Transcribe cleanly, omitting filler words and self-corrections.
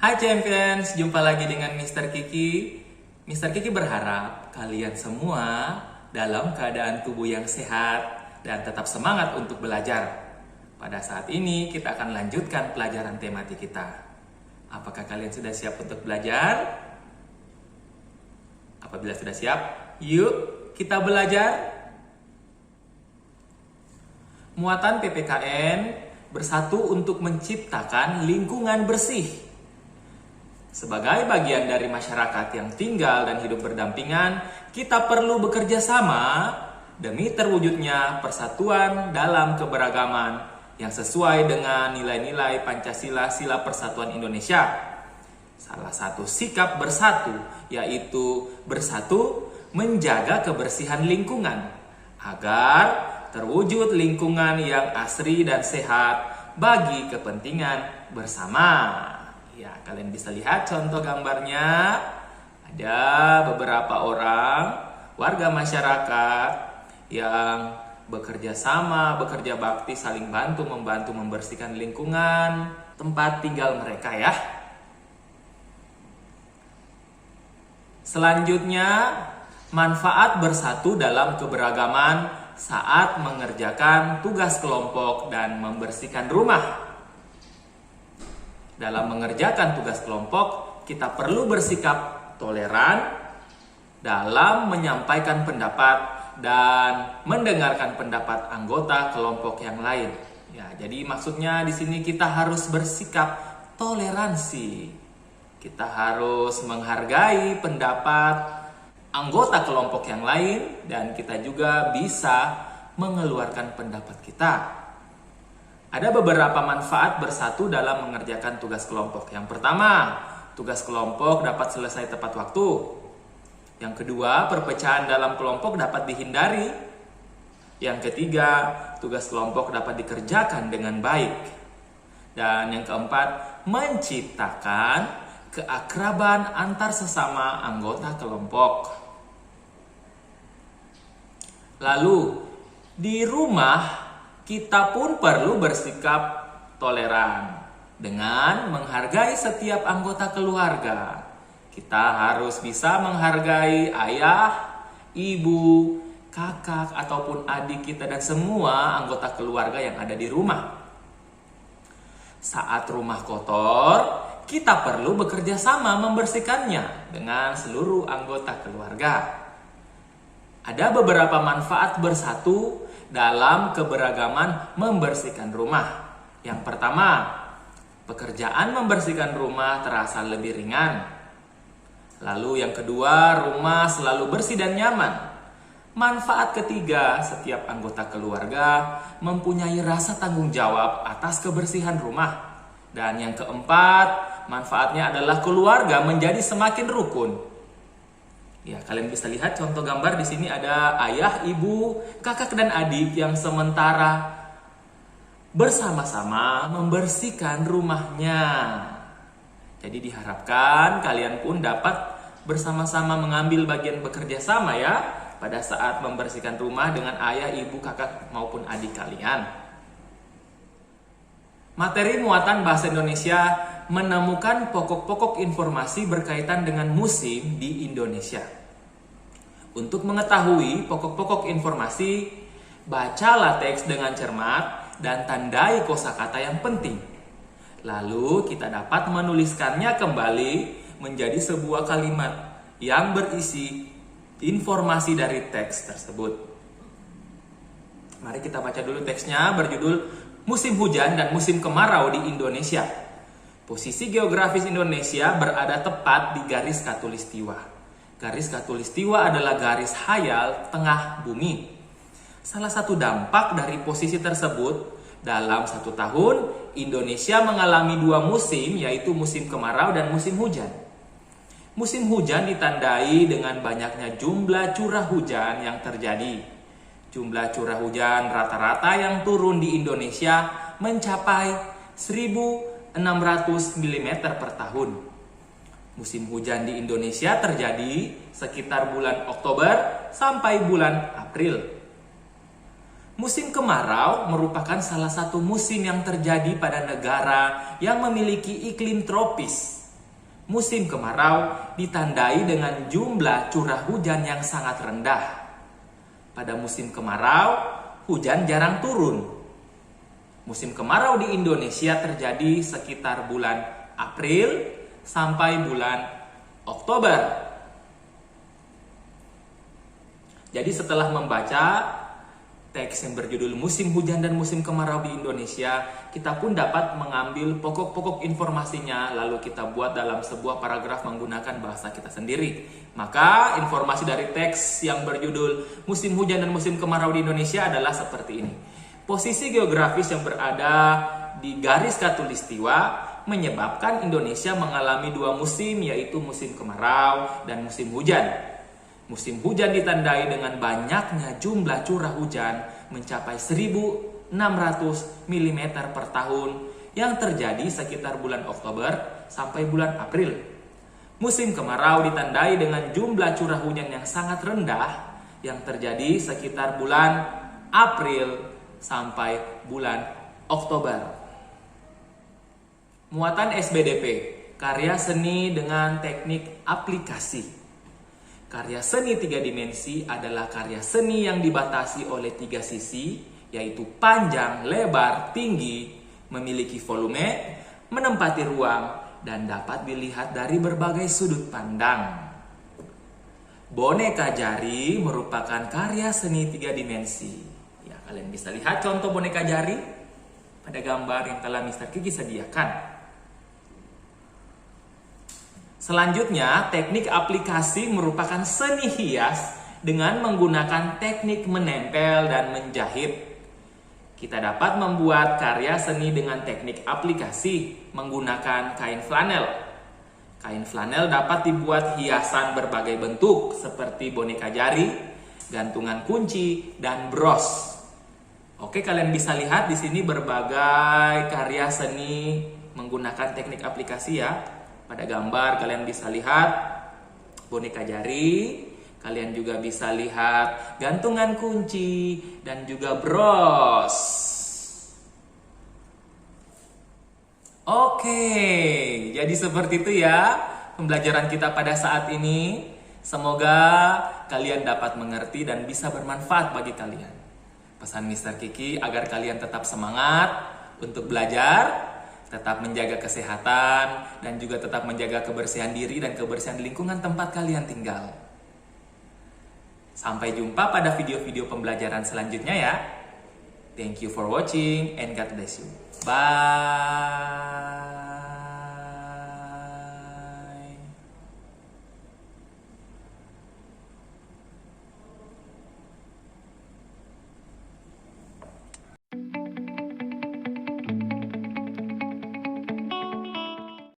Hai Champions, jumpa lagi dengan Mr. Kiki. Mr. Kiki berharap kalian semua dalam keadaan tubuh yang sehat dan tetap semangat untuk belajar. Pada saat ini kita akan lanjutkan pelajaran tematik kita. Apakah kalian sudah siap untuk belajar? Apabila sudah siap, yuk kita belajar. Muatan PPKN bersatu untuk menciptakan lingkungan bersih. Sebagai bagian dari masyarakat yang tinggal dan hidup berdampingan, kita perlu bekerja sama demi terwujudnya persatuan dalam keberagaman yang sesuai dengan nilai-nilai Pancasila Sila Persatuan Indonesia. Salah satu sikap bersatu yaitu bersatu menjaga kebersihan lingkungan agar terwujud lingkungan yang asri dan sehat bagi kepentingan bersama. Ya, kalian bisa lihat contoh gambarnya. Ada beberapa orang, warga masyarakat yang bekerja sama, bekerja bakti, saling bantu-membantu membersihkan lingkungan tempat tinggal mereka ya. Selanjutnya, manfaat bersatu dalam keberagaman saat mengerjakan tugas kelompok dan membersihkan rumah. Dalam mengerjakan tugas kelompok, kita perlu bersikap toleran dalam menyampaikan pendapat dan mendengarkan pendapat anggota kelompok yang lain. Ya, jadi maksudnya di sini kita harus bersikap toleransi. Kita harus menghargai pendapat anggota kelompok yang lain dan kita juga bisa mengeluarkan pendapat kita. Ada beberapa manfaat bersatu dalam mengerjakan tugas kelompok. Yang pertama, tugas kelompok dapat selesai tepat waktu. Yang kedua, perpecahan dalam kelompok dapat dihindari. Yang ketiga, tugas kelompok dapat dikerjakan dengan baik. Dan yang keempat, menciptakan keakraban antar sesama anggota kelompok. Lalu, di rumah kita pun perlu bersikap toleran dengan menghargai setiap anggota keluarga. Kita harus bisa menghargai ayah, ibu, kakak, ataupun adik kita dan semua anggota keluarga yang ada di rumah. Saat rumah kotor, kita perlu bekerja sama membersihkannya dengan seluruh anggota keluarga. Ada beberapa manfaat bersatu dalam keberagaman membersihkan rumah. Yang pertama, pekerjaan membersihkan rumah terasa lebih ringan. Lalu yang kedua, rumah selalu bersih dan nyaman. Manfaat ketiga, setiap anggota keluarga mempunyai rasa tanggung jawab atas kebersihan rumah. Dan yang keempat, manfaatnya adalah keluarga menjadi semakin rukun. Ya, kalian bisa lihat contoh gambar di sini ada ayah, ibu, kakak dan adik yang sementara bersama-sama membersihkan rumahnya. Jadi diharapkan kalian pun dapat bersama-sama mengambil bagian bekerja sama ya pada saat membersihkan rumah dengan ayah, ibu, kakak maupun adik kalian. Materi muatan bahasa Indonesia menemukan pokok-pokok informasi berkaitan dengan musim di Indonesia. Untuk mengetahui pokok-pokok informasi, bacalah teks dengan cermat dan tandai kosakata yang penting. Lalu kita dapat menuliskannya kembali menjadi sebuah kalimat yang berisi informasi dari teks tersebut. Mari kita baca dulu teksnya berjudul Musim Hujan dan Musim Kemarau di Indonesia. Posisi geografis Indonesia berada tepat di garis khatulistiwa. Garis khatulistiwa adalah garis hayal tengah bumi. Salah satu dampak dari posisi tersebut, dalam satu tahun, Indonesia mengalami dua musim, yaitu musim kemarau dan musim hujan. Musim hujan ditandai dengan banyaknya jumlah curah hujan yang terjadi. Jumlah curah hujan rata-rata yang turun di Indonesia mencapai 1.600 mm per tahun. Musim hujan di Indonesia terjadi sekitar bulan Oktober sampai bulan April. Musim kemarau merupakan salah satu musim yang terjadi pada negara yang memiliki iklim tropis. Musim kemarau ditandai dengan jumlah curah hujan yang sangat rendah. Pada musim kemarau, hujan jarang turun. Musim kemarau di Indonesia terjadi sekitar bulan April sampai bulan Oktober. Jadi setelah membaca teks yang berjudul Musim Hujan dan Musim Kemarau di Indonesia, kita pun dapat mengambil pokok-pokok informasinya, lalu kita buat dalam sebuah paragraf menggunakan bahasa kita sendiri. Maka informasi dari teks yang berjudul Musim Hujan dan Musim Kemarau di Indonesia adalah seperti ini. Posisi geografis yang berada di garis khatulistiwa menyebabkan Indonesia mengalami dua musim, yaitu musim kemarau dan musim hujan. Musim hujan ditandai dengan banyaknya jumlah curah hujan mencapai 1.600 mm per tahun yang terjadi sekitar bulan Oktober sampai bulan April. Musim kemarau ditandai dengan jumlah curah hujan yang sangat rendah yang terjadi sekitar bulan April sampai bulan Oktober. Muatan SBDP, karya seni dengan teknik aplikasi. Karya seni 3 dimensi adalah karya seni yang dibatasi oleh 3 sisi, yaitu panjang, lebar, tinggi, memiliki volume, menempati ruang, dan dapat dilihat dari berbagai sudut pandang. Boneka jari merupakan karya seni 3 dimensi. Ya, kalian bisa lihat contoh boneka jari pada gambar yang telah Mr. Kiki sediakan. Selanjutnya, teknik aplikasi merupakan seni hias dengan menggunakan teknik menempel dan menjahit. Kita dapat membuat karya seni dengan teknik aplikasi menggunakan kain flanel. Kain flanel dapat dibuat hiasan berbagai bentuk seperti boneka jari, gantungan kunci, dan bros. Oke, kalian bisa lihat di sini berbagai karya seni menggunakan teknik aplikasi ya. Pada gambar kalian bisa lihat boneka jari, kalian juga bisa lihat gantungan kunci dan juga bros. Oke, jadi seperti itu ya pembelajaran kita pada saat ini. Semoga kalian dapat mengerti dan bisa bermanfaat bagi kalian. Pesan Mr. Kiki agar kalian tetap semangat untuk belajar, tetap menjaga kesehatan, dan juga tetap menjaga kebersihan diri dan kebersihan lingkungan tempat kalian tinggal. Sampai jumpa pada video-video pembelajaran selanjutnya ya. Thank you for watching and God bless you. Bye.